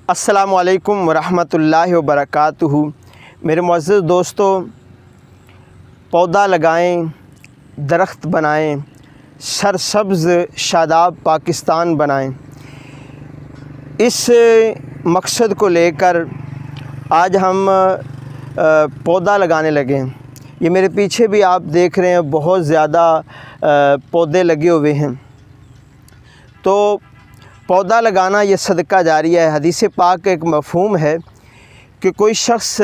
अस्सलामुअलैकुम वरहमतुल्लाहि वबरकातुहू। मेरे मुअज़्ज़िज़ दोस्तों, पौधा लगाएं, दरख्त बनाएं, सरसब्ज़ शादाब पाकिस्तान बनाएं। इस मकसद को लेकर आज हम पौधा लगाने लगे हैं। ये मेरे पीछे भी आप देख रहे हैं, बहुत ज़्यादा पौधे लगे हुए हैं। तो पौधा लगाना ये सदका जारिया है। हदीस पाक का एक मफ़हूम है कि कोई शख्स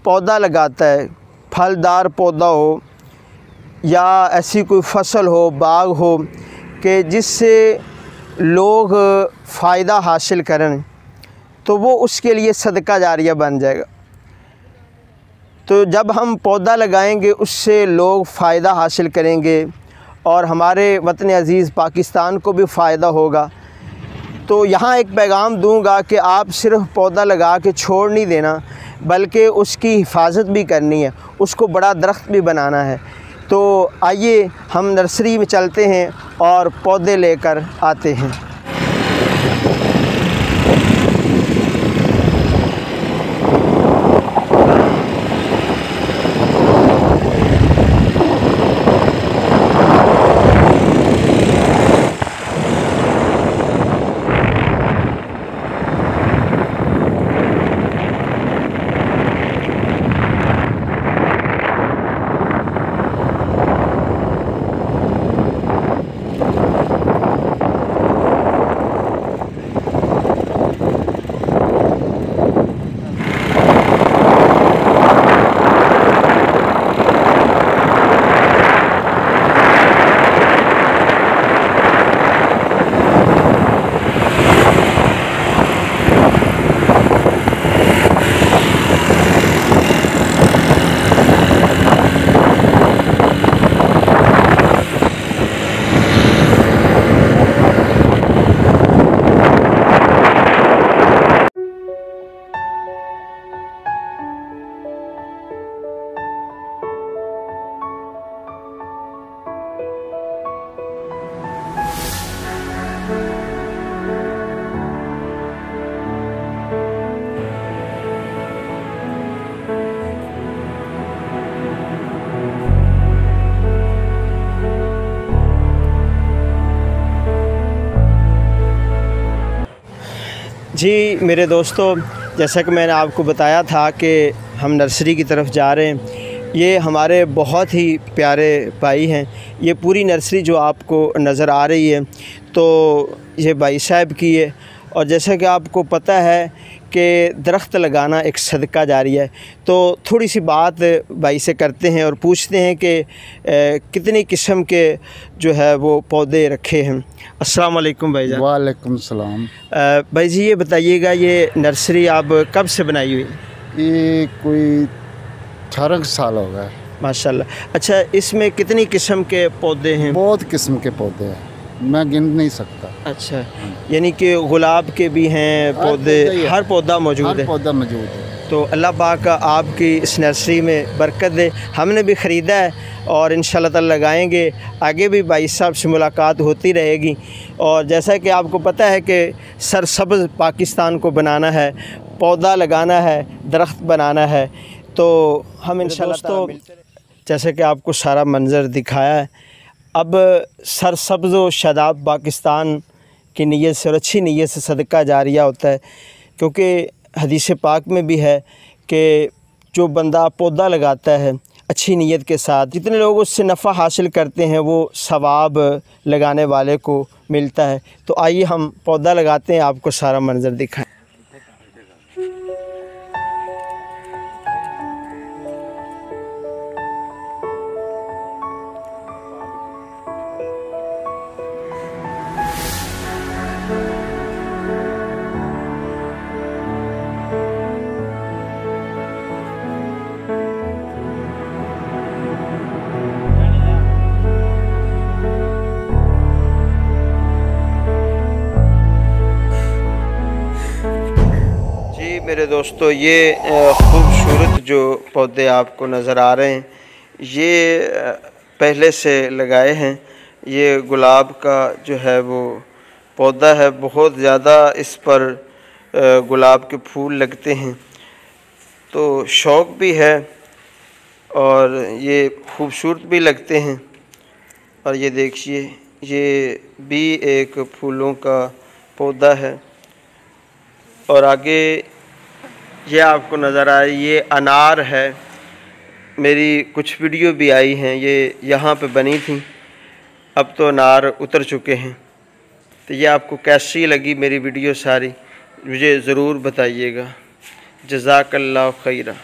पौधा लगाता है, फलदार पौधा हो या ऐसी कोई फसल हो, बाग हो कि जिससे लोग फ़ायदा हासिल करें, तो वो उसके लिए सदका जारिया बन जाएगा। तो जब हम पौधा लगाएंगे, उससे लोग फ़ायदा हासिल करेंगे और हमारे वतन अज़ीज़ पाकिस्तान को भी फ़ायदा होगा। तो यहाँ एक पैगाम दूंगा कि आप सिर्फ़ पौधा लगा के छोड़ नहीं देना, बल्कि उसकी हिफाजत भी करनी है, उसको बड़ा दरख्त भी बनाना है। तो आइए हम नर्सरी में चलते हैं और पौधे लेकर आते हैं। जी मेरे दोस्तों, जैसा कि मैंने आपको बताया था कि हम नर्सरी की तरफ जा रहे हैं। ये हमारे बहुत ही प्यारे भाई हैं। ये पूरी नर्सरी जो आपको नज़र आ रही है, तो ये भाई साहब की है। और जैसा कि आपको पता है कि दरख्त लगाना एक सदका जारिया है। तो थोड़ी सी बात भाई से करते हैं और पूछते हैं कि कितनी किस्म के जो है वो पौधे रखे हैं। अस्सलाम वालेकुम भाई जान। वालेकुम सलाम। भाई जी, ये बताइएगा, ये नर्सरी आप कब से बनाई हुई? ये कोई 18 साल हो गए माशाल्लाह। अच्छा, इसमें कितनी किस्म के पौधे हैं? बहुत किस्म के पौधे हैं, मैं गिन नहीं सकता। अच्छा, यानी कि गुलाब के भी हैं पौधे, हर पौधा मौजूद है? हर पौधा मौजूद है। तो अल्लाह पाक आपकी इस नर्सरी में बरकत दे। हमने भी ख़रीदा है और इंशाल्लाह ताला लगाएंगे। आगे भी भाई साहब से मुलाकात होती रहेगी। और जैसा कि आपको पता है कि सरसब्ज़ पाकिस्तान को बनाना है, पौधा लगाना है, दरख्त बनाना है, तो हम इंशाल्लाह ताला, जैसे कि आपको सारा मंज़र दिखाया है, अब सरसब्ज़ व शादाब पाकिस्तान की नीयत से और अच्छी नीयत से सदका जारिया होता है। क्योंकि हदीस पाक में भी है कि जो बंदा पौधा लगाता है अच्छी नीयत के साथ, जितने लोग उससे नफ़ा हासिल करते हैं वो सवाब लगाने वाले को मिलता है। तो आइए हम पौधा लगाते हैं, आपको सारा मंज़र दिखाएं। मेरे दोस्तों, ये खूबसूरत जो पौधे आपको नज़र आ रहे हैं, ये पहले से लगाए हैं। ये गुलाब का जो है वो पौधा है, बहुत ज़्यादा इस पर गुलाब के फूल लगते हैं, तो शौक़ भी है और ये खूबसूरत भी लगते हैं। और ये देखिए, ये भी एक फूलों का पौधा है। और आगे ये आपको नज़र आए, ये अनार है। मेरी कुछ वीडियो भी आई हैं, ये यहाँ पे बनी थी, अब तो अनार उतर चुके हैं। तो ये आपको कैसी लगी मेरी वीडियो सारी, मुझे ज़रूर बताइएगा। जज़ाकल्लाह खैरा।